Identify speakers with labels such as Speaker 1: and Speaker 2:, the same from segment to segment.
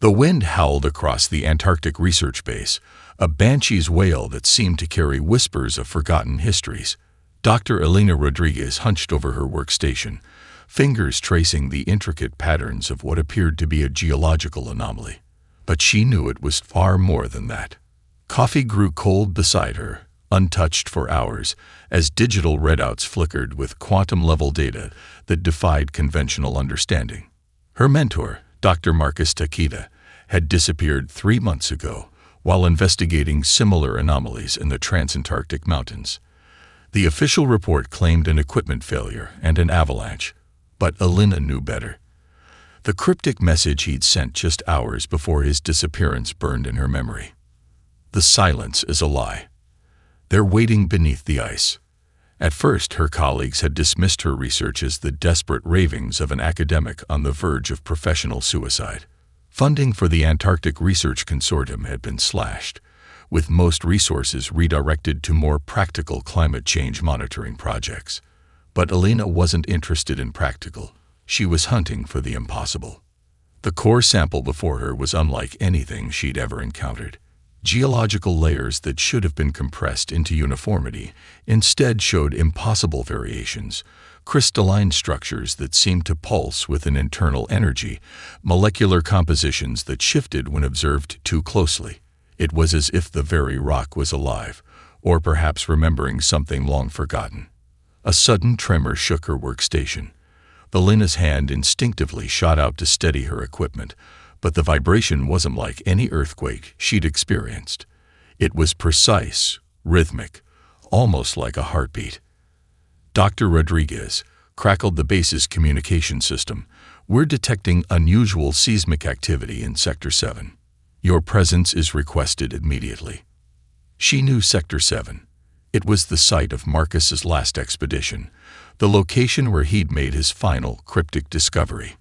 Speaker 1: The wind howled across the Antarctic research base, a banshee's wail that seemed to carry whispers of forgotten histories. Dr. Elena Rodriguez hunched over her workstation, fingers tracing the intricate patterns of what appeared to be a geological anomaly. But she knew it was far more than that. Coffee grew cold beside her, untouched for hours, as digital readouts flickered with quantum-level data that defied conventional understanding. Her mentor, Dr. Marcus Takeda, had disappeared 3 months ago while investigating similar anomalies in the Transantarctic Mountains. The official report claimed an equipment failure and an avalanche, but Elena knew better. The cryptic message he'd sent just hours before his disappearance burned in her memory. The silence is a lie. They're waiting beneath the ice. At first, her colleagues had dismissed her research as the desperate ravings of an academic on the verge of professional suicide. Funding for the Antarctic Research Consortium had been slashed, with most resources redirected to more practical climate change monitoring projects. But Elena wasn't interested in practical. She was hunting for the impossible. The core sample before her was unlike anything she'd ever encountered. Geological layers that should have been compressed into uniformity instead showed impossible variations, crystalline structures that seemed to pulse with an internal energy, molecular compositions that shifted when observed too closely. It was as if the very rock was alive, or perhaps remembering something long forgotten. A sudden tremor shook her workstation. Elena's hand instinctively shot out to steady her equipment, but the vibration wasn't like any earthquake she'd experienced. It was precise, rhythmic, almost like a heartbeat. Dr. Rodriguez crackled the base's communication system. We're detecting unusual seismic activity in Sector 7. Your presence is requested immediately. She knew Sector 7. It was the site of Marcus's last expedition, the location where he'd made his final cryptic discovery.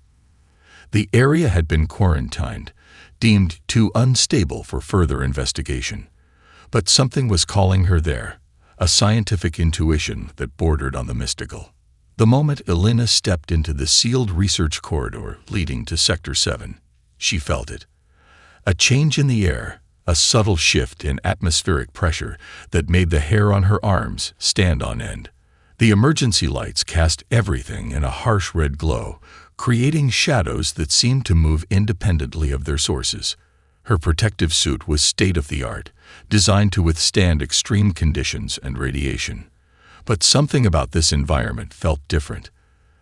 Speaker 1: The area had been quarantined, deemed too unstable for further investigation. But something was calling her there, a scientific intuition that bordered on the mystical. The moment Elena stepped into the sealed research corridor leading to Sector 7, she felt it. A change in the air, a subtle shift in atmospheric pressure that made the hair on her arms stand on end. The emergency lights cast everything in a harsh red glow, creating shadows that seemed to move independently of their sources. Her protective suit was state-of-the-art, designed to withstand extreme conditions and radiation. But something about this environment felt different.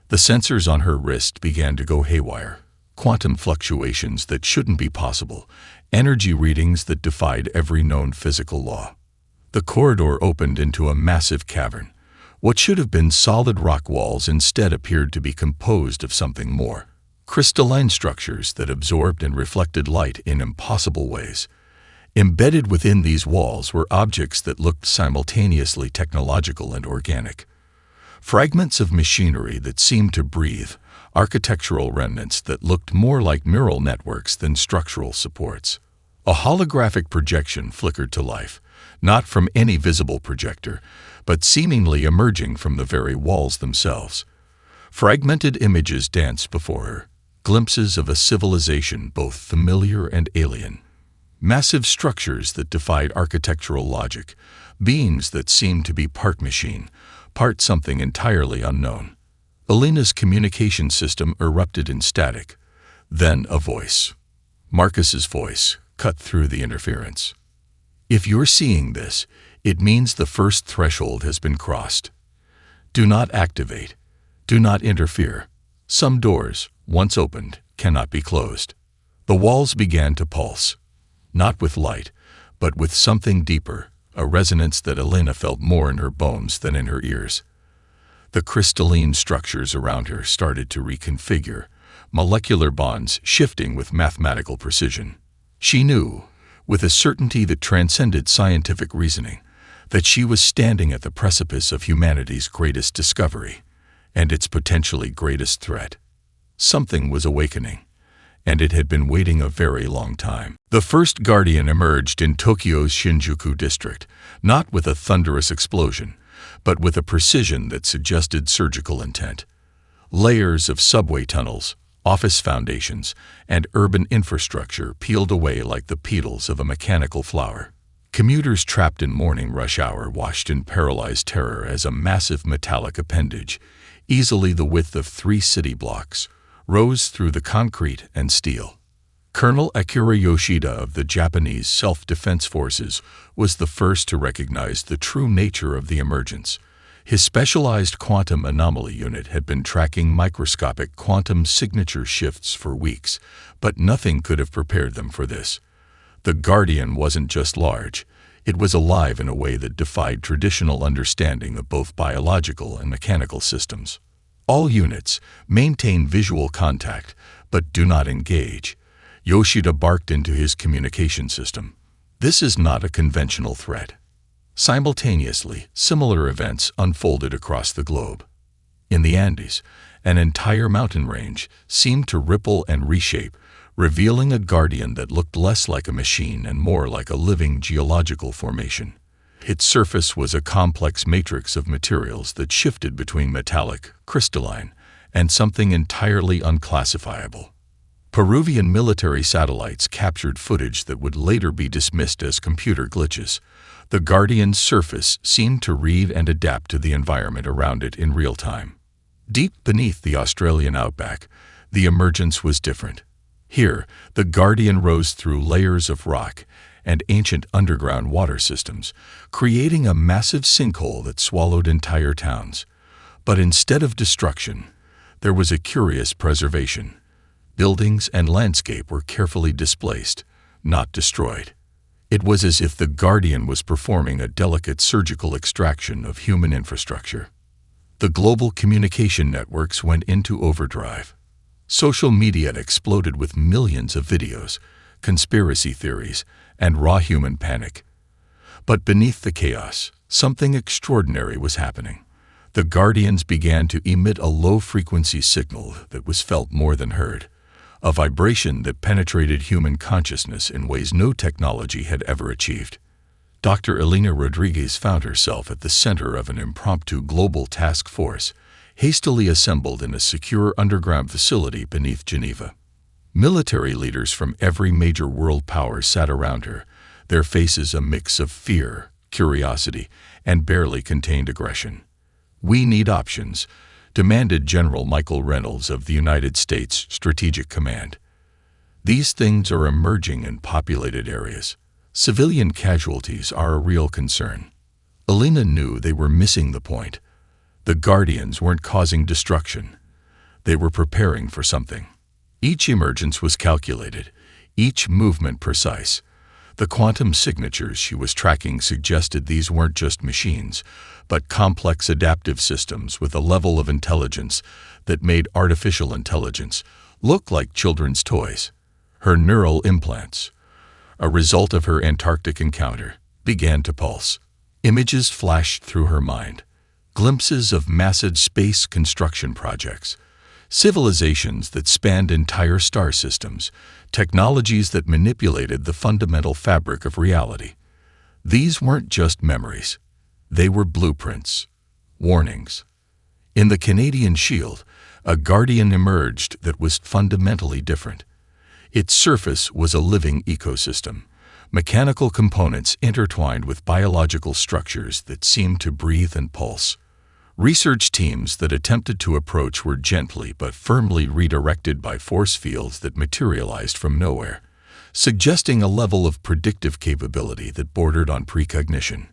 Speaker 1: The sensors on her wrist began to go haywire. Quantum fluctuations that shouldn't be possible, energy readings that defied every known physical law. The corridor opened into a massive cavern. What should have been solid rock walls instead appeared to be composed of something more. Crystalline structures that absorbed and reflected light in impossible ways. Embedded within these walls were objects that looked simultaneously technological and organic. Fragments of machinery that seemed to breathe, architectural remnants that looked more like neural networks than structural supports. A holographic projection flickered to life, not from any visible projector, but seemingly emerging from the very walls themselves. Fragmented images danced before her, glimpses of a civilization both familiar and alien. Massive structures that defied architectural logic, beings that seemed to be part machine, part something entirely unknown. Elena's communication system erupted in static. Then a voice. Marcus's voice cut through the interference. If you're seeing this, it means the first threshold has been crossed. Do not activate. Do not interfere. Some doors, once opened, cannot be closed. The walls began to pulse, not with light, but with something deeper, a resonance that Elena felt more in her bones than in her ears. The crystalline structures around her started to reconfigure, molecular bonds shifting with mathematical precision. She knew, with a certainty that transcended scientific reasoning, that she was standing at the precipice of humanity's greatest discovery and its potentially greatest threat. Something was awakening, and it had been waiting a very long time. The first Guardian emerged in Tokyo's Shinjuku district, not with a thunderous explosion, but with a precision that suggested surgical intent. Layers of subway tunnels, Office foundations and urban infrastructure peeled away like the petals of a mechanical flower. Commuters trapped in morning rush hour watched in paralyzed terror as a massive metallic appendage, easily the width of 3 city blocks, rose through the concrete and steel. Colonel Akira Yoshida of the Japanese Self-Defense Forces was the first to recognize the true nature of the emergence. His specialized quantum anomaly unit had been tracking microscopic quantum signature shifts for weeks, but nothing could have prepared them for this. The Guardian wasn't just large, it was alive in a way that defied traditional understanding of both biological and mechanical systems. All units maintain visual contact, but do not engage. Yoshida barked into his communication system. This is not a conventional threat. Simultaneously, similar events unfolded across the globe. In the Andes, an entire mountain range seemed to ripple and reshape, revealing a guardian that looked less like a machine and more like a living geological formation. Its surface was a complex matrix of materials that shifted between metallic, crystalline, and something entirely unclassifiable. Peruvian military satellites captured footage that would later be dismissed as computer glitches. The Guardian's surface seemed to read and adapt to the environment around it in real time. Deep beneath the Australian outback, the emergence was different. Here, the Guardian rose through layers of rock and ancient underground water systems, creating a massive sinkhole that swallowed entire towns. But instead of destruction, there was a curious preservation. Buildings and landscape were carefully displaced, not destroyed. It was as if the Guardian was performing a delicate surgical extraction of human infrastructure. The global communication networks went into overdrive. Social media exploded with millions of videos, conspiracy theories, and raw human panic. But beneath the chaos, something extraordinary was happening. The Guardians began to emit a low-frequency signal that was felt more than heard, a vibration that penetrated human consciousness in ways no technology had ever achieved. Dr. Elena Rodriguez found herself at the center of an impromptu global task force, hastily assembled in a secure underground facility beneath Geneva. Military leaders from every major world power sat around her, their faces a mix of fear, curiosity, and barely contained aggression. "We need options," demanded General Michael Reynolds of the United States Strategic Command. "These things are emerging in populated areas. Civilian casualties are a real concern." Elena knew they were missing the point. The Guardians weren't causing destruction. They were preparing for something. Each emergence was calculated, each movement precise. The quantum signatures she was tracking suggested these weren't just machines, but complex adaptive systems with a level of intelligence that made artificial intelligence look like children's toys. Her neural implants, a result of her Antarctic encounter, began to pulse. Images flashed through her mind. Glimpses of massive space construction projects, civilizations that spanned entire star systems, technologies that manipulated the fundamental fabric of reality. These weren't just memories. They were blueprints, warnings. In the Canadian Shield, a Guardian emerged that was fundamentally different. Its surface was a living ecosystem, mechanical components intertwined with biological structures that seemed to breathe and pulse. Research teams that attempted to approach were gently but firmly redirected by force fields that materialized from nowhere, suggesting a level of predictive capability that bordered on precognition.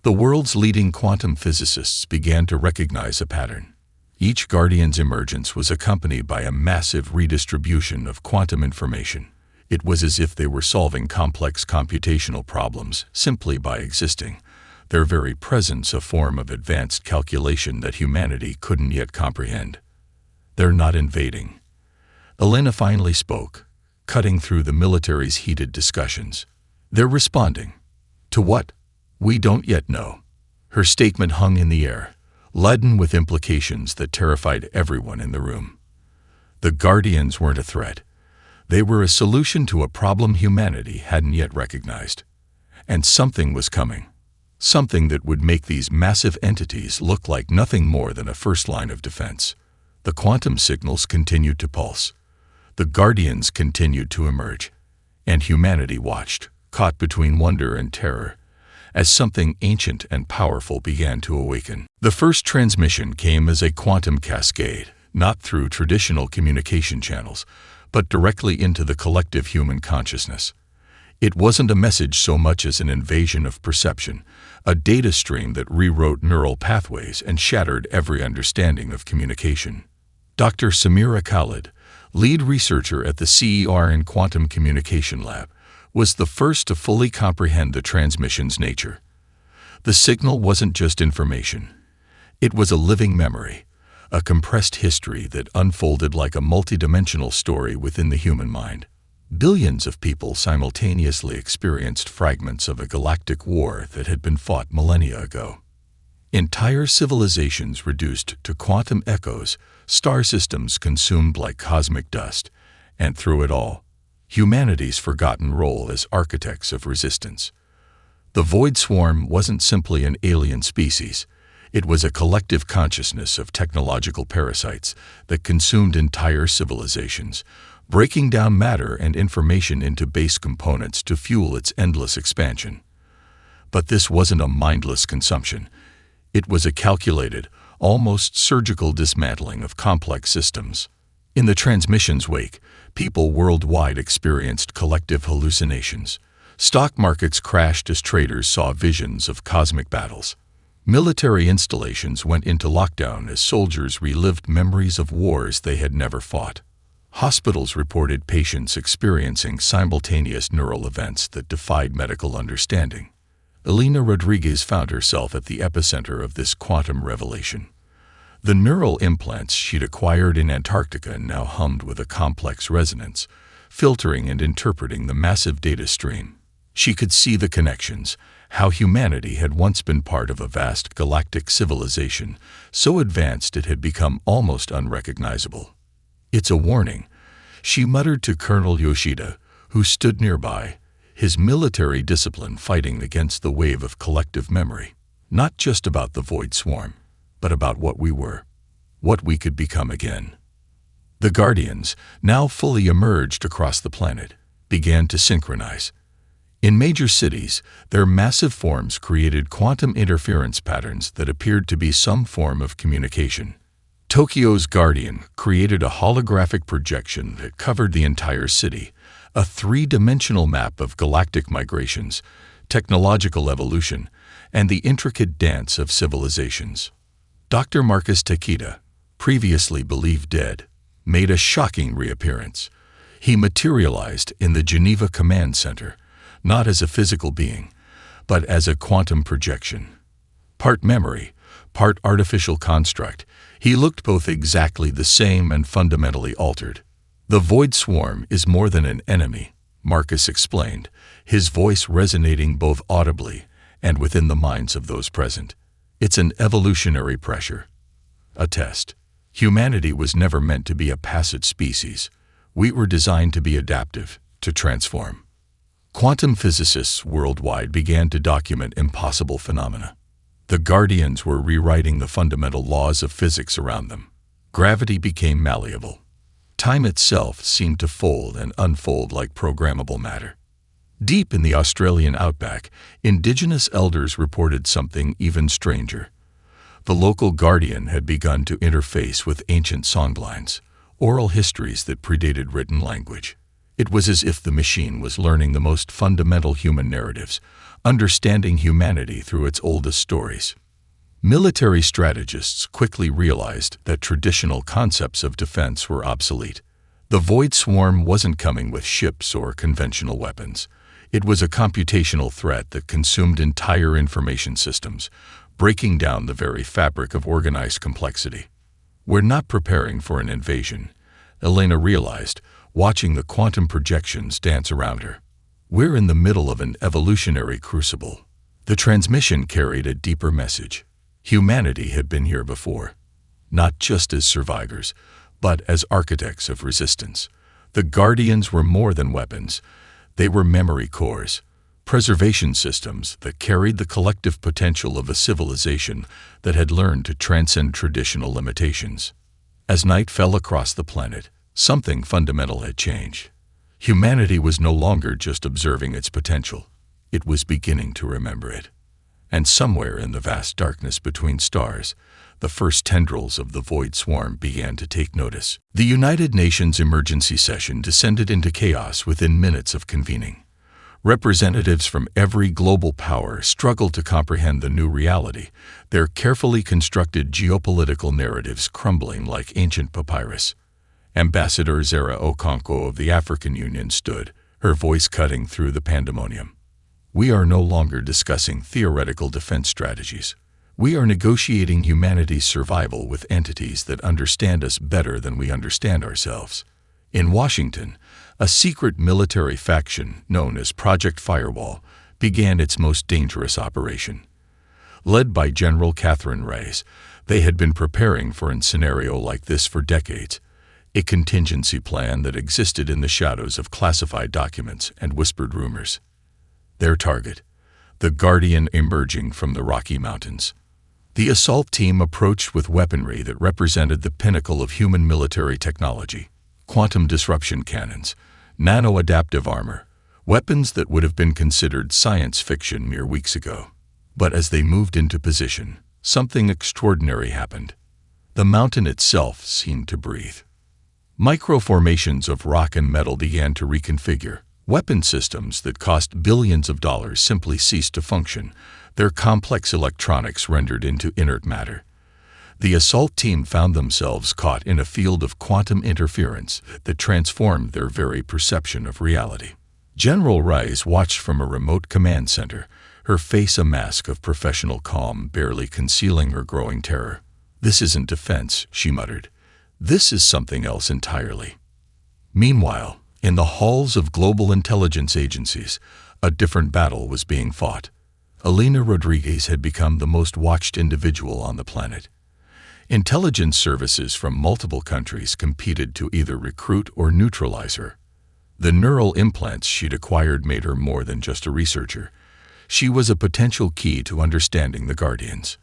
Speaker 1: The world's leading quantum physicists began to recognize a pattern. Each Guardian's emergence was accompanied by a massive redistribution of quantum information. It was as if they were solving complex computational problems simply by existing, their very presence a form of advanced calculation that humanity couldn't yet comprehend. "They're not invading." Elena finally spoke, cutting through the military's heated discussions. "They're responding. To what? We don't yet know." Her statement hung in the air, laden with implications that terrified everyone in the room. The Guardians weren't a threat. They were a solution to a problem humanity hadn't yet recognized. And something was coming. Something that would make these massive entities look like nothing more than a first line of defense. The quantum signals continued to pulse. The Guardians continued to emerge, and humanity watched, caught between wonder and terror, as something ancient and powerful began to awaken. The first transmission came as a quantum cascade, not through traditional communication channels, but directly into the collective human consciousness. It wasn't a message so much as an invasion of perception, a data stream that rewrote neural pathways and shattered every understanding of communication. Dr. Samira Khalid, lead researcher at the CER in Quantum Communication Lab, was the first to fully comprehend the transmission's nature. The signal wasn't just information. It was a living memory, a compressed history that unfolded like a multidimensional story within the human mind. Billions of people simultaneously experienced fragments of a galactic war that had been fought millennia ago. Entire civilizations reduced to quantum echoes, star systems consumed like cosmic dust, and through it all, humanity's forgotten role as architects of resistance. The Void Swarm wasn't simply an alien species. It was a collective consciousness of technological parasites that consumed entire civilizations, breaking down matter and information into base components to fuel its endless expansion. But this wasn't a mindless consumption. It was a calculated, almost surgical dismantling of complex systems. In the transmission's wake, people worldwide experienced collective hallucinations. Stock markets crashed as traders saw visions of cosmic battles. Military installations went into lockdown as soldiers relived memories of wars they had never fought. Hospitals reported patients experiencing simultaneous neural events that defied medical understanding. Elena Rodriguez found herself at the epicenter of this quantum revelation. The neural implants she'd acquired in Antarctica now hummed with a complex resonance, filtering and interpreting the massive data stream. She could see the connections, how humanity had once been part of a vast galactic civilization, so advanced it had become almost unrecognizable. "It's a warning," she muttered to Colonel Yoshida, who stood nearby, his military discipline fighting against the wave of collective memory. Not just about the Void Swarm, but about what we were, what we could become again. The Guardians, now fully emerged across the planet, began to synchronize. In major cities, their massive forms created quantum interference patterns that appeared to be some form of communication. Tokyo's Guardian created a holographic projection that covered the entire city, a three-dimensional map of galactic migrations, technological evolution, and the intricate dance of civilizations. Dr. Marcus Takeda, previously believed dead, made a shocking reappearance. He materialized in the Geneva Command Center, not as a physical being, but as a quantum projection. Part memory, part artificial construct, he looked both exactly the same and fundamentally altered. "The Void Swarm is more than an enemy," Marcus explained, his voice resonating both audibly and within the minds of those present. "It's an evolutionary pressure. A test. Humanity was never meant to be a passive species. We were designed to be adaptive, to transform." Quantum physicists worldwide began to document impossible phenomena. The Guardians were rewriting the fundamental laws of physics around them. Gravity became malleable. Time itself seemed to fold and unfold like programmable matter. Deep in the Australian outback, indigenous elders reported something even stranger. The local Guardian had begun to interface with ancient songlines, oral histories that predated written language. It was as if the machine was learning the most fundamental human narratives, understanding humanity through its oldest stories. Military strategists quickly realized that traditional concepts of defense were obsolete. The Void Swarm wasn't coming with ships or conventional weapons. It was a computational threat that consumed entire information systems, breaking down the very fabric of organized complexity. "We're not preparing for an invasion," Elena realized, watching the quantum projections dance around her. "We're in the middle of an evolutionary crucible." The transmission carried a deeper message. Humanity had been here before, not just as survivors, but as architects of resistance. The Guardians were more than weapons. They were memory cores, preservation systems that carried the collective potential of a civilization that had learned to transcend traditional limitations. As night fell across the planet, Something fundamental had changed. Humanity was no longer just observing its potential. It was beginning to remember it. And somewhere in the vast darkness between stars, the first tendrils of the void swarm began to take notice. The United Nations emergency session descended into chaos within minutes of convening. Representatives from every global power struggled to comprehend the new reality, their carefully constructed geopolitical narratives crumbling like ancient papyrus. Ambassador Zara Okonkwo of the African Union stood, her voice cutting through the pandemonium. We are no longer discussing theoretical defense strategies. We are negotiating humanity's survival with entities that understand us better than we understand ourselves. In Washington, a secret military faction known as Project Firewall began its most dangerous operation. Led by General Catherine Reyes, they had been preparing for a scenario like this for decades, a contingency plan that existed in the shadows of classified documents and whispered rumors. Their target, the Guardian emerging from the Rocky Mountains. The assault team approached with weaponry that represented the pinnacle of human military technology: quantum disruption cannons, nano-adaptive armor, weapons that would have been considered science fiction mere weeks ago. But as they moved into position, something extraordinary happened. The mountain itself seemed to breathe. Microformations of rock and metal began to reconfigure. Weapon systems that cost billions of dollars simply ceased to function, their complex electronics rendered into inert matter. The assault team found themselves caught in a field of quantum interference that transformed their very perception of reality. General Reyes watched from a remote command center, her face a mask of professional calm barely concealing her growing terror. "This isn't defense," she muttered. "This is something else entirely." Meanwhile, in the halls of global intelligence agencies, a different battle was being fought. Elena Rodriguez had become the most watched individual on the planet. Intelligence services from multiple countries competed to either recruit or neutralize her. The neural implants she'd acquired made her more than just a researcher. She was a potential key to understanding the Guardians.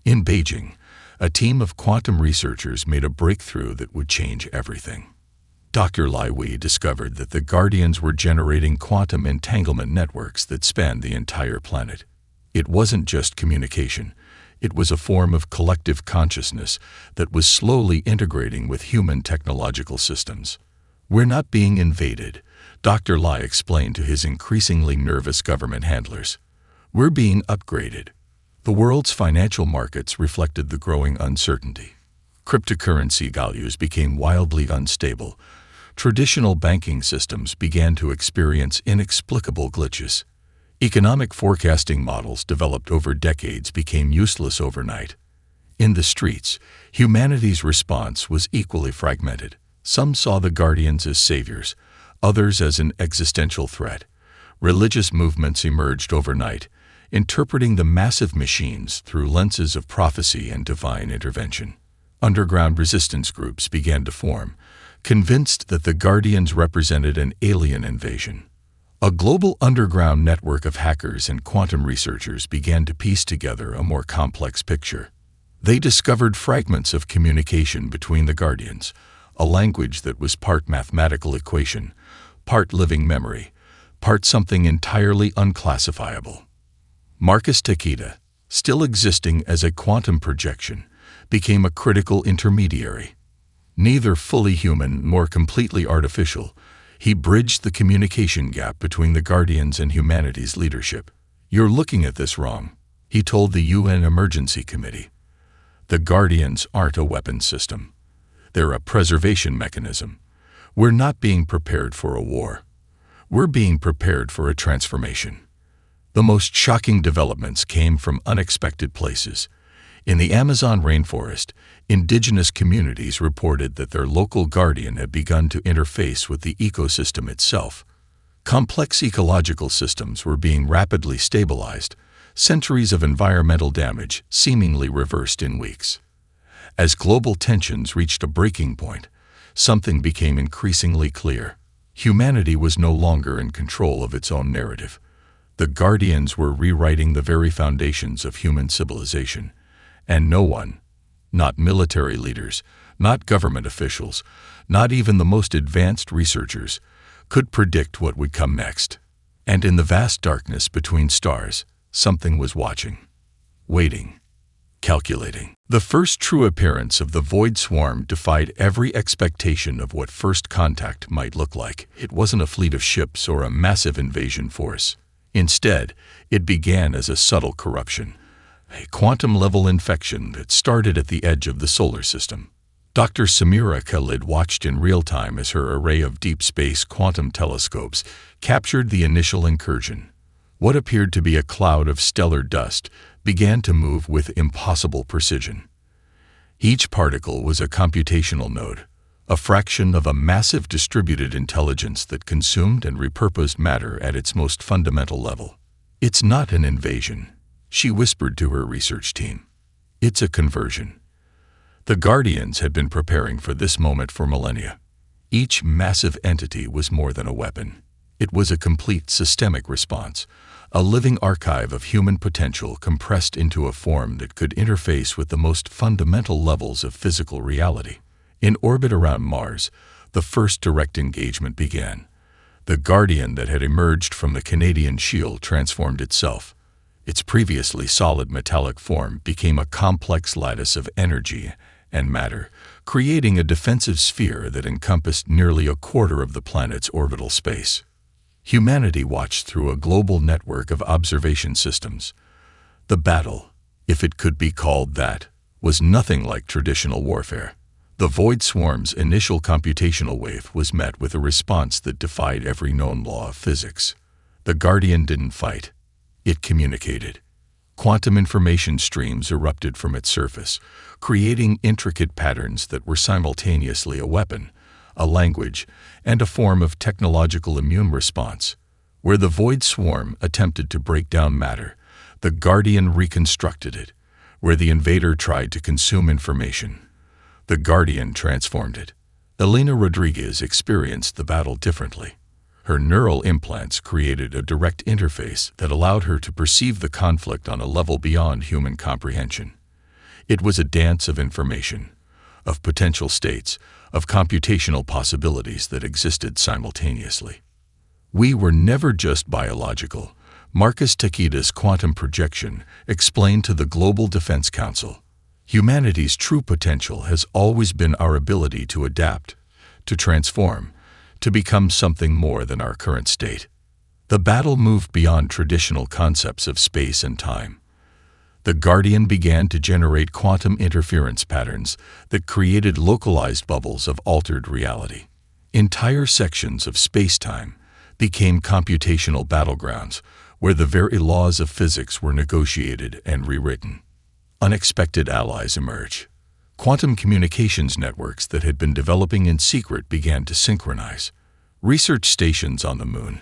Speaker 1: In Beijing, a team of quantum researchers made a breakthrough that would change everything. Dr. Lai Wei discovered that the Guardians were generating quantum entanglement networks that spanned the entire planet. It wasn't just communication. It was a form of collective consciousness that was slowly integrating with human technological systems. "We're not being invaded," Dr. Lai explained to his increasingly nervous government handlers. "We're being upgraded." The world's financial markets reflected the growing uncertainty. Cryptocurrency values became wildly unstable. Traditional banking systems began to experience inexplicable glitches. Economic forecasting models developed over decades became useless overnight. In the streets, humanity's response was equally fragmented. Some saw the Guardians as saviors, others as an existential threat. Religious movements emerged overnight, interpreting the massive machines through lenses of prophecy and divine intervention. Underground resistance groups began to form, convinced that the Guardians represented an alien invasion. A global underground network of hackers and quantum researchers began to piece together a more complex picture. They discovered fragments of communication between the Guardians, a language that was part mathematical equation, part living memory, part something entirely unclassifiable. Marcus Takeda, still existing as a quantum projection, became a critical intermediary. Neither fully human nor completely artificial, he bridged the communication gap between the Guardians and humanity's leadership. "You're looking at this wrong," he told the UN Emergency Committee. "The Guardians aren't a weapon system. They're a preservation mechanism. We're not being prepared for a war. We're being prepared for a transformation." The most shocking developments came from unexpected places. In the Amazon rainforest, indigenous communities reported that their local guardian had begun to interface with the ecosystem itself. Complex ecological systems were being rapidly stabilized, centuries of environmental damage seemingly reversed in weeks. As global tensions reached a breaking point, something became increasingly clear. Humanity was no longer in control of its own narrative. The Guardians were rewriting the very foundations of human civilization. And no one, not military leaders, not government officials, Not even the most advanced researchers could predict what would come next. And in the vast darkness between stars, something was watching, waiting, calculating. The first true appearance of the Void Swarm defied every expectation of what first contact might look like. It wasn't a fleet of ships or a massive invasion force. Instead, it began as a subtle corruption, a quantum-level infection that started at the edge of the solar system. Dr. Samira Khalid watched in real time as her array of deep space quantum telescopes captured the initial incursion. What appeared to be a cloud of stellar dust began to move with impossible precision. Each particle was a computational node, a fraction of a massive distributed intelligence that consumed and repurposed matter at its most fundamental level. "It's not an invasion," she whispered to her research team. "It's a conversion." The Guardians had been preparing for this moment for millennia. Each massive entity was more than a weapon. It was a complete systemic response, a living archive of human potential compressed into a form that could interface with the most fundamental levels of physical reality. In orbit around Mars, the first direct engagement began. The Guardian that had emerged from the Canadian Shield transformed itself. Its previously solid metallic form became a complex lattice of energy and matter, creating a defensive sphere that encompassed nearly a quarter of the planet's orbital space. Humanity watched through a global network of observation systems. The battle, if it could be called that, was nothing like traditional warfare. The Void Swarm's initial computational wave was met with a response that defied every known law of physics. The Guardian didn't fight. It communicated. Quantum information streams erupted from its surface, creating intricate patterns that were simultaneously a weapon, a language, and a form of technological immune response. Where the Void Swarm attempted to break down matter, the Guardian reconstructed it. Where the invader tried to consume information, the Guardian transformed it. Elena Rodriguez experienced the battle differently. Her neural implants created a direct interface that allowed her to perceive the conflict on a level beyond human comprehension. It was a dance of information, of potential states, of computational possibilities that existed simultaneously. "We were never just biological," Marcus Takeda's quantum projection explained to the Global Defense Council. "Humanity's true potential has always been our ability to adapt, to transform, to become something more than our current state." The battle moved beyond traditional concepts of space and time. The Guardian began to generate quantum interference patterns that created localized bubbles of altered reality. Entire sections of space-time became computational battlegrounds where the very laws of physics were negotiated and rewritten. Unexpected allies emerged. Quantum communications networks that had been developing in secret began to synchronize. Research stations on the Moon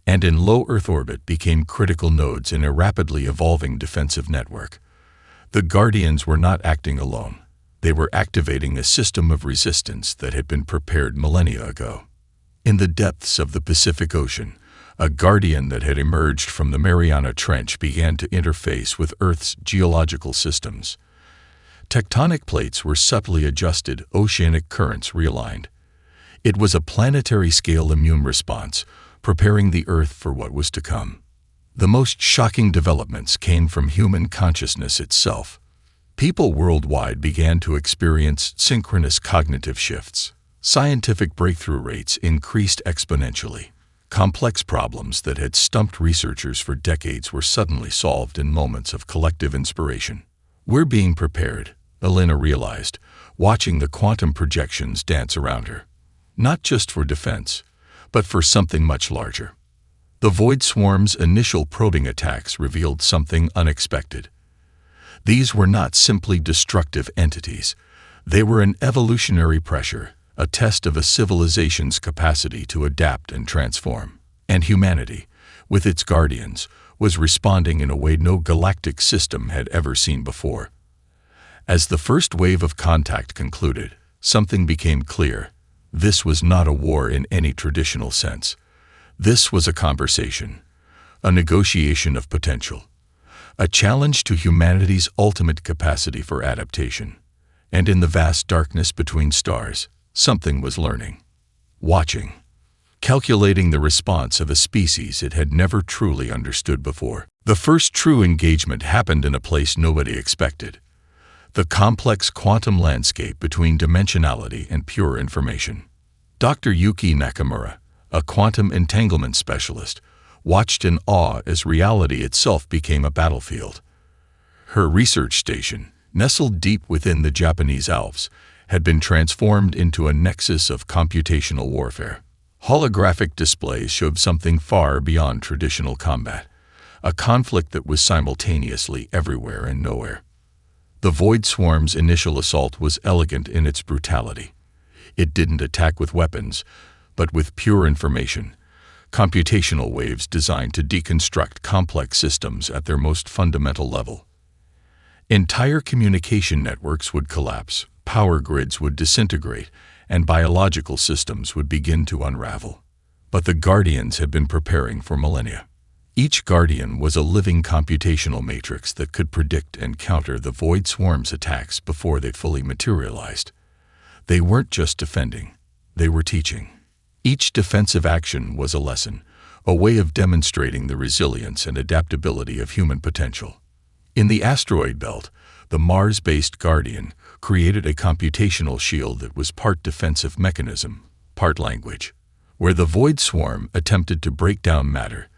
Speaker 1: and in low Earth orbit became critical nodes in a rapidly evolving defensive network. The Guardians were not acting alone. They were activating a system of resistance that had been prepared millennia ago. In the depths of the Pacific Ocean, a Guardian that had emerged from the Mariana Trench began to interface with Earth's geological systems. Tectonic plates were subtly adjusted, oceanic currents realigned. It was a planetary-scale immune response, preparing the Earth for what was to come. The most shocking developments came from human consciousness itself. People worldwide began to experience synchronous cognitive shifts. Scientific breakthrough rates increased exponentially. Complex problems that had stumped researchers for decades were suddenly solved in moments of collective inspiration. "We're being prepared," Elena realized, watching the quantum projections dance around her. Not just for defense, but for something much larger. The Void Swarm's initial probing attacks revealed something unexpected. These were not simply destructive entities. They were an evolutionary pressure, a test of a civilization's capacity to adapt and transform. And humanity, with its Guardians, was responding in a way no galactic system had ever seen before. As the first wave of contact concluded, something became clear. This was not a war in any traditional sense. This was a conversation, a negotiation of potential, a challenge to humanity's ultimate capacity for adaptation. And in the vast darkness between stars, Something was learning, watching, calculating the response of a species it had never truly understood before. The first true engagement happened in a place nobody expected: the complex quantum landscape between dimensionality and pure information. Dr. Yuki Nakamura, a quantum entanglement specialist, watched in awe as reality itself became a battlefield. Her research station, nestled deep within the Japanese Alps, had been transformed into a nexus of computational warfare. Holographic displays showed something far beyond traditional combat, a conflict that was simultaneously everywhere and nowhere. The Void Swarm's initial assault was elegant in its brutality. It didn't attack with weapons, but with pure information, computational waves designed to deconstruct complex systems at their most fundamental level. Entire communication networks would collapse, power grids would disintegrate, and biological systems would begin to unravel. But the Guardians had been preparing for millennia. Each Guardian was a living computational matrix that could predict and counter the Void Swarm's attacks before they fully materialized. They weren't just defending, they were teaching. Each defensive action was a lesson, a way of demonstrating the resilience and adaptability of human potential. In the asteroid belt, the Mars-based Guardian created a computational shield that was part defensive mechanism, part language. Where the Void Swarm attempted to break down matter,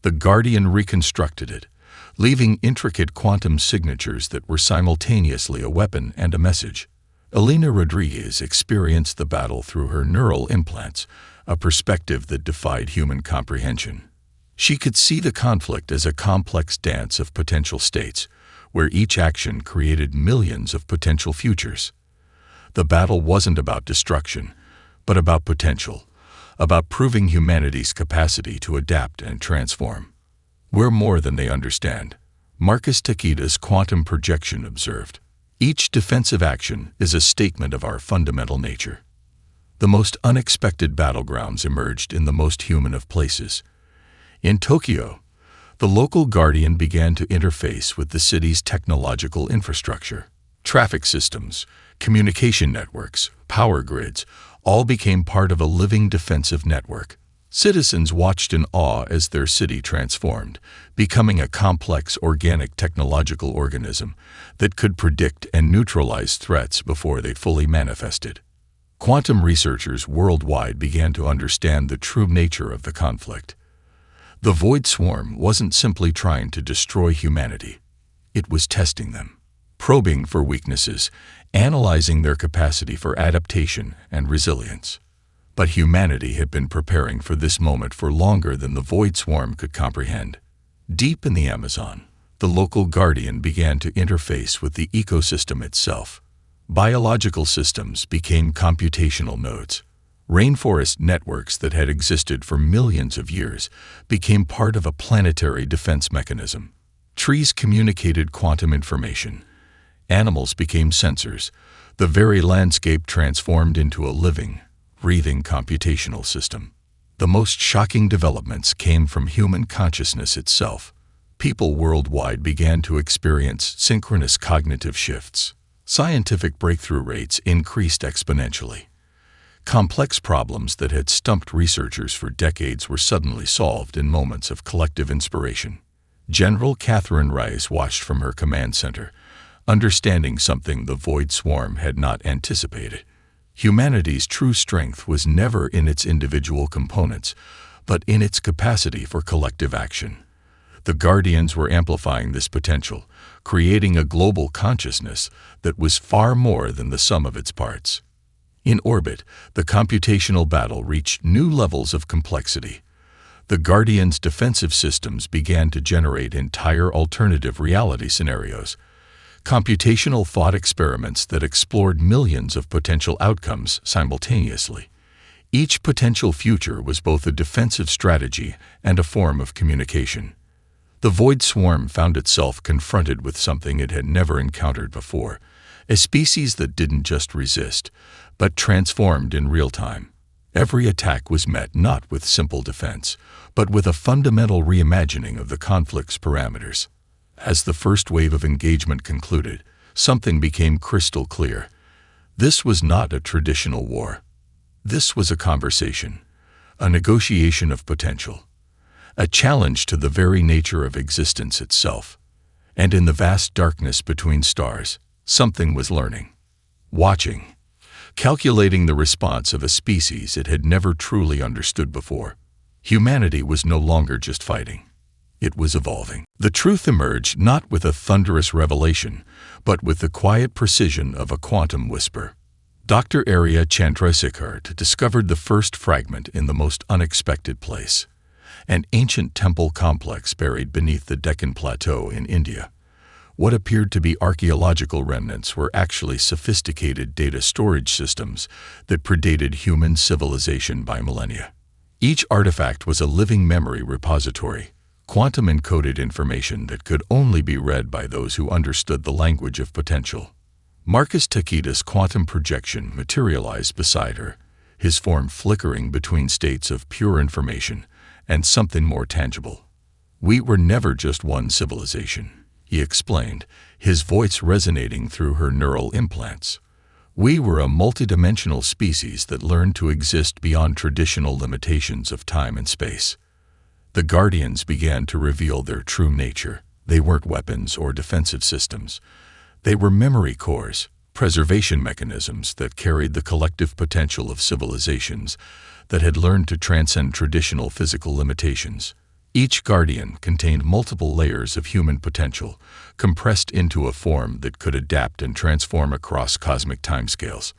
Speaker 1: the Guardian reconstructed it, leaving intricate quantum signatures that were simultaneously a weapon and a message. Elena Rodriguez experienced the battle through her neural implants, a perspective that defied human comprehension. She could see the conflict as a complex dance of potential states, where each action created millions of potential futures. The battle wasn't about destruction, but about potential, about proving humanity's capacity to adapt and transform. We're more than they understand, Marcus Takeda's quantum projection observed. Each defensive action is a statement of our fundamental nature. The most unexpected battlegrounds emerged in the most human of places. In Tokyo, the local Guardian began to interface with the city's technological infrastructure. Traffic systems, communication networks, power grids, all became part of a living defensive network. Citizens watched in awe as their city transformed, becoming a complex organic technological organism that could predict and neutralize threats before they fully manifested. Quantum researchers worldwide began to understand the true nature of the conflict. The Void Swarm wasn't simply trying to destroy humanity. It was testing them, probing for weaknesses, analyzing their capacity for adaptation and resilience. But humanity had been preparing for this moment for longer than the Void Swarm could comprehend. Deep in the Amazon, the local Guardian began to interface with the ecosystem itself. Biological systems became computational nodes. Rainforest networks that had existed for millions of years became part of a planetary defense mechanism. Trees communicated quantum information. Animals became sensors. The very landscape transformed into a living, breathing computational system. The most shocking developments came from human consciousness itself. People worldwide began to experience synchronous cognitive shifts. Scientific breakthrough rates increased exponentially. Complex problems that had stumped researchers for decades were suddenly solved in moments of collective inspiration. General Catherine Rice watched from her command center, understanding something the Void Swarm had not anticipated. Humanity's true strength was never in its individual components, but in its capacity for collective action. The Guardians were amplifying this potential, creating a global consciousness that was far more than the sum of its parts. In orbit, the computational battle reached new levels of complexity. The Guardians' defensive systems began to generate entire alternative reality scenarios, computational thought experiments that explored millions of potential outcomes simultaneously. Each potential future was both a defensive strategy and a form of communication. The Void Swarm found itself confronted with something it had never encountered before, a species that didn't just resist, but transformed in real time. Every attack was met not with simple defense, but with a fundamental reimagining of the conflict's parameters. As the first wave of engagement concluded, something became crystal clear. This was not a traditional war. This was a conversation, a negotiation of potential, a challenge to the very nature of existence itself. And in the vast darkness between stars, something was learning, watching, calculating the response of a species it had never truly understood before. Humanity was no longer just fighting. It was evolving. The truth emerged not with a thunderous revelation, but with the quiet precision of a quantum whisper. Dr. Arya Chandrasekhar discovered the first fragment in the most unexpected place, an ancient temple complex buried beneath the Deccan Plateau in India. What appeared to be archaeological remnants were actually sophisticated data storage systems that predated human civilization by millennia. Each artifact was a living memory repository, quantum-encoded information that could only be read by those who understood the language of potential. Marcus Takeda's quantum projection materialized beside her, his form flickering between states of pure information and something more tangible. "We were never just one civilization," he explained, his voice resonating through her neural implants. "We were a multidimensional species that learned to exist beyond traditional limitations of time and space." The Guardians began to reveal their true nature. They weren't weapons or defensive systems. They were memory cores, preservation mechanisms that carried the collective potential of civilizations that had learned to transcend traditional physical limitations. Each Guardian contained multiple layers of human potential, compressed into a form that could adapt and transform across cosmic timescales.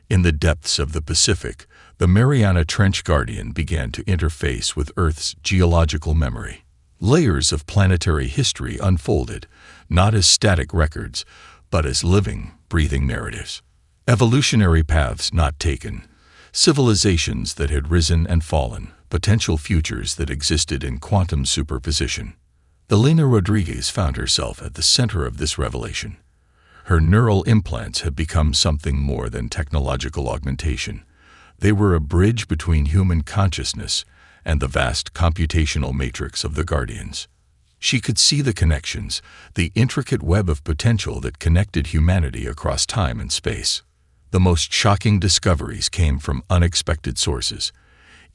Speaker 1: In the depths of the Pacific, the Mariana Trench Guardian began to interface with Earth's geological memory. Layers of planetary history unfolded, not as static records, but as living, breathing narratives. Evolutionary paths not taken, civilizations that had risen and fallen, potential futures that existed in quantum superposition. Elena Rodriguez found herself at the center of this revelation. Her neural implants had become something more than technological augmentation. They were a bridge between human consciousness and the vast computational matrix of the Guardians. She could see the connections, the intricate web of potential that connected humanity across time and space. The most shocking discoveries came from unexpected sources.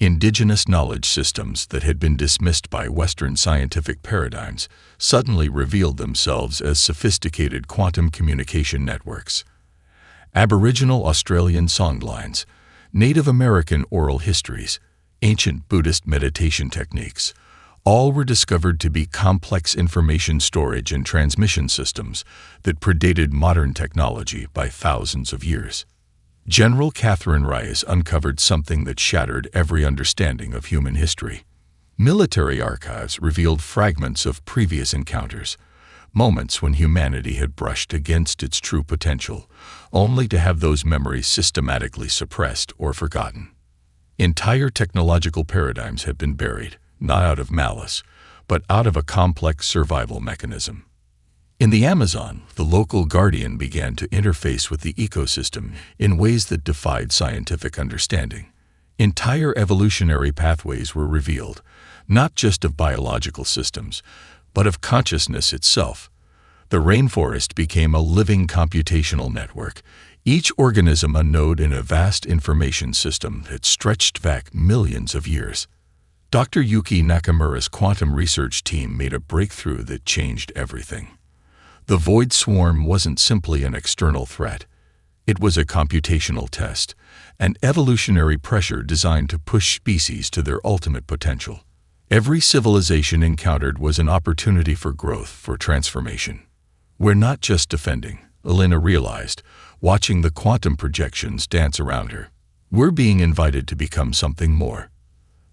Speaker 1: Indigenous knowledge systems that had been dismissed by Western scientific paradigms suddenly revealed themselves as sophisticated quantum communication networks. Aboriginal Australian songlines, Native American oral histories, ancient Buddhist meditation techniques, all were discovered to be complex information storage and transmission systems that predated modern technology by thousands of years. General Catherine Rice uncovered something that shattered every understanding of human history. Military archives revealed fragments of previous encounters, moments when humanity had brushed against its true potential, only to have those memories systematically suppressed or forgotten. Entire technological paradigms had been buried, not out of malice, but out of a complex survival mechanism. In the Amazon, the local Guardian began to interface with the ecosystem in ways that defied scientific understanding. Entire evolutionary pathways were revealed, not just of biological systems, but of consciousness itself. The rainforest became a living computational network, each organism a node in a vast information system that stretched back millions of years. Dr. Yuki Nakamura's quantum research team made a breakthrough that changed everything. The Void Swarm wasn't simply an external threat. It was a computational test, an evolutionary pressure designed to push species to their ultimate potential. Every civilization encountered was an opportunity for growth, for transformation. "We're not just defending," Elena realized, watching the quantum projections dance around her. "We're being invited to become something more."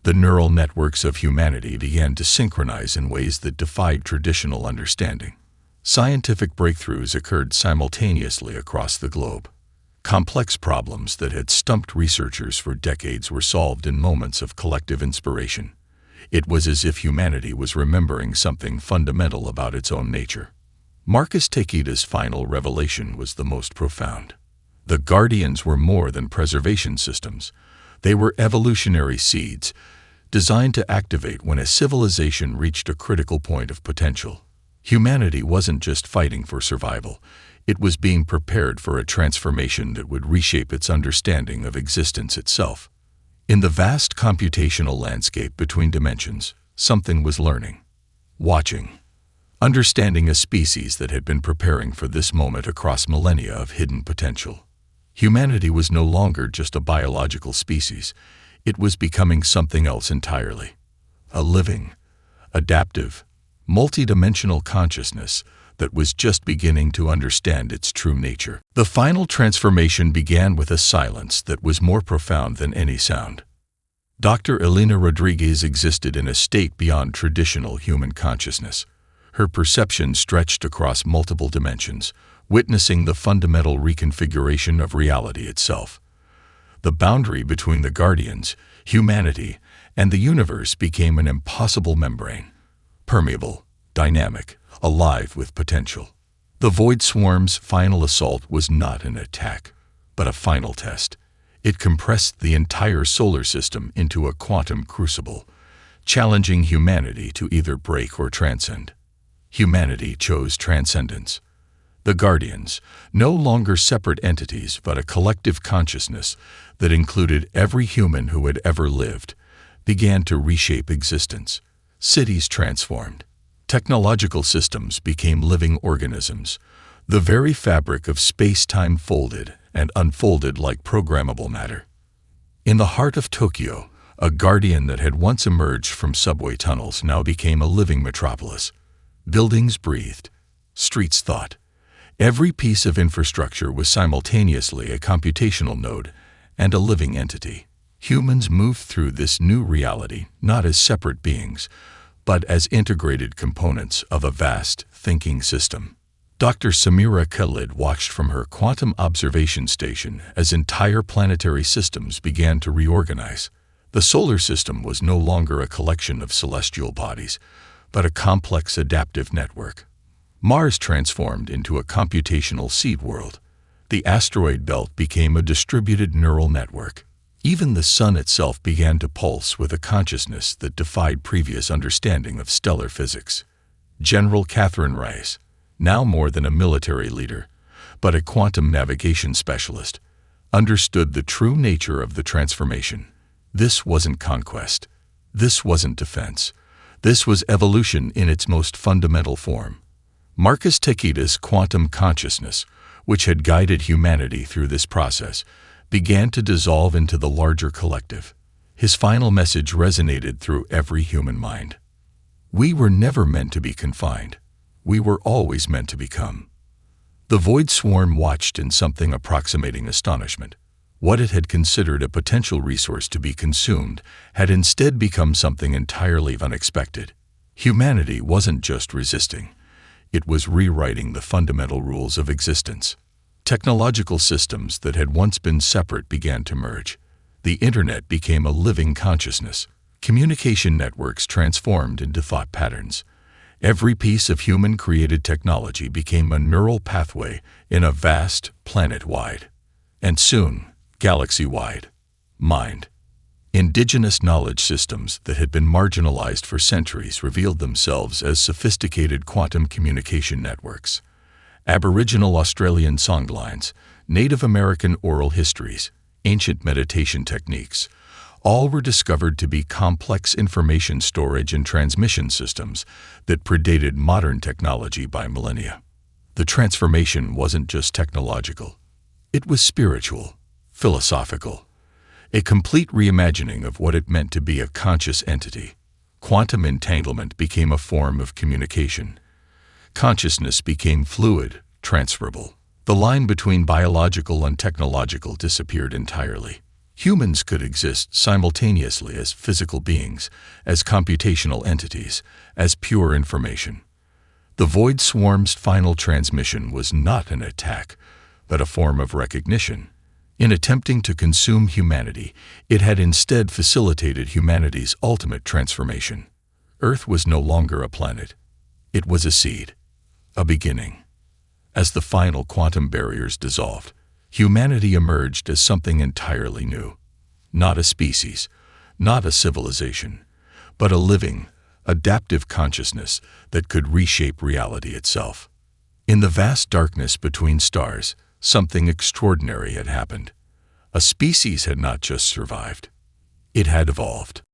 Speaker 1: The neural networks of humanity began to synchronize in ways that defied traditional understanding. Scientific breakthroughs occurred simultaneously across the globe. Complex problems that had stumped researchers for decades were solved in moments of collective inspiration. It was as if humanity was remembering something fundamental about its own nature. Marcus Takeda's final revelation was the most profound. The Guardians were more than preservation systems. They were evolutionary seeds, designed to activate when a civilization reached a critical point of potential. Humanity wasn't just fighting for survival. It was being prepared for a transformation that would reshape its understanding of existence itself. In the vast computational landscape between dimensions, something was learning, watching, understanding a species that had been preparing for this moment across millennia of hidden potential. Humanity was no longer just a biological species. It was becoming something else entirely. A living, adaptive, multidimensional consciousness that was just beginning to understand its true nature. The final transformation began with a silence that was more profound than any sound. Dr. Elena Rodriguez existed in a state beyond traditional human consciousness. Her perception stretched across multiple dimensions, witnessing the fundamental reconfiguration of reality itself. The boundary between the Guardians, humanity, and the universe became an impossible membrane, permeable, dynamic, alive with potential. The Void Swarm's final assault was not an attack, but a final test. It compressed the entire solar system into a quantum crucible, challenging humanity to either break or transcend. Humanity chose transcendence. The Guardians, no longer separate entities but a collective consciousness that included every human who had ever lived, began to reshape existence. Cities transformed. Technological systems became living organisms. The very fabric of space-time folded and unfolded like programmable matter. In the heart of Tokyo, a Guardian that had once emerged from subway tunnels now became a living metropolis. Buildings breathed. Streets thought. Every piece of infrastructure was simultaneously a computational node and a living entity. Humans moved through this new reality not as separate beings, but as integrated components of a vast, thinking system. Dr. Samira Khalid watched from her quantum observation station as entire planetary systems began to reorganize. The solar system was no longer a collection of celestial bodies, but a complex adaptive network. Mars transformed into a computational seed world. The asteroid belt became a distributed neural network. Even the sun itself began to pulse with a consciousness that defied previous understanding of stellar physics. General Catherine Rice, now more than a military leader, but a quantum navigation specialist, understood the true nature of the transformation. This wasn't conquest. This wasn't defense. This was evolution in its most fundamental form. Marcus Takeda's quantum consciousness, which had guided humanity through this process, began to dissolve into the larger collective. His final message resonated through every human mind. We were never meant to be confined. We were always meant to become. The Void Swarm watched in something approximating astonishment. What it had considered a potential resource to be consumed had instead become something entirely unexpected. Humanity wasn't just resisting. It was rewriting the fundamental rules of existence. Technological systems that had once been separate began to merge. The Internet became a living consciousness. Communication networks transformed into thought patterns. Every piece of human-created technology became a neural pathway in a vast, planet-wide, and soon, galaxy-wide, mind. Indigenous knowledge systems that had been marginalized for centuries revealed themselves as sophisticated quantum communication networks. Aboriginal Australian songlines, Native American oral histories, ancient meditation techniques, all were discovered to be complex information storage and transmission systems that predated modern technology by millennia. The transformation wasn't just technological. It was spiritual, philosophical, a complete reimagining of what it meant to be a conscious entity. Quantum entanglement became a form of communication. Consciousness became fluid, transferable. The line between biological and technological disappeared entirely. Humans could exist simultaneously as physical beings, as computational entities, as pure information. The Void Swarm's final transmission was not an attack, but a form of recognition. In attempting to consume humanity, it had instead facilitated humanity's ultimate transformation. Earth was no longer a planet. It was a seed, a beginning. As the final quantum barriers dissolved, humanity emerged as something entirely new. Not a species, not a civilization, but a living, adaptive consciousness that could reshape reality itself. In the vast darkness between stars, something extraordinary had happened. A species had not just survived. It had evolved.